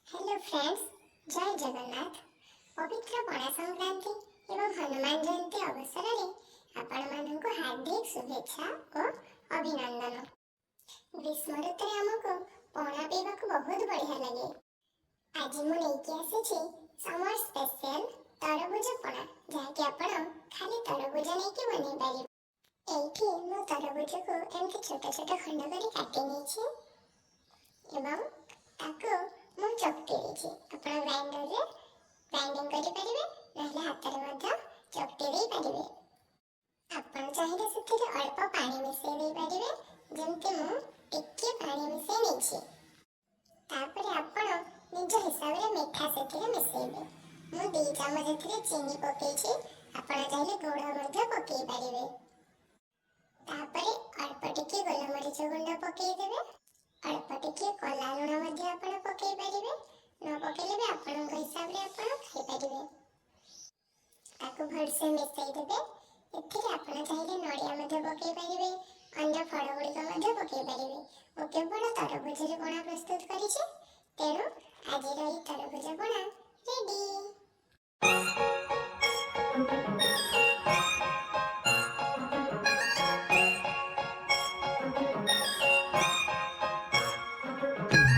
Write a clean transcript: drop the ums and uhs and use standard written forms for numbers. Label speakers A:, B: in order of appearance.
A: Hello friends, जय जगन्नाथ। पवित्र पणा संक्रांति एवं हनुमान जयंती अवसर में आपण हार्दिक शुभेच्छा और अभिनंदन। ग्रीष्म ऋतु आमको पणा पीवा बहुत बढ़िया लगे। आज मु लेके आसी समर स्पेशल तरबुज पणा, जहाँकि आपण खाली तरबुज नहीं बनै पारे। एठी मु तरबुज को एमती छोट छोट खंड करी काटी नेछि एवं ताको मु चकटी देछि। आपण ग्राइंडर रे ग्राइंडिंग करि परिबे, नहले हाथ रे मध्य चकटी देई परिबे। आपण चाहिले सेथिरे अल्प पानी मिसै देई परिबे, जेमति मु टिके पानी मिसै नेछि। तापरे आपण निज हिसाब रे मीठा सेथिरे मिसैबे। मु 2 चमच एथिरे चीनी पकेछि, आपण चाहिले गुड़ मध्य पकेई परिबे। तापरे अल्प टिके गोलमरीच गुंड पकेई देबे, अल्प टिके कला लुण मध्य आपण पकेई परिबे। न पकेले भी आपनक हिसाब रे आपण खाई परिबे। ताको भलसे मिसै देबे। एथिरे आपण चाहिले नडिया मध्य पकेई परिबे, अन्य फल गुड़िक मध्य पकेई परिबे। मु केवल तरबुज रे पणा प्रस्तुत करिछि, तेणु आज रही तरबुज पणा रेडी।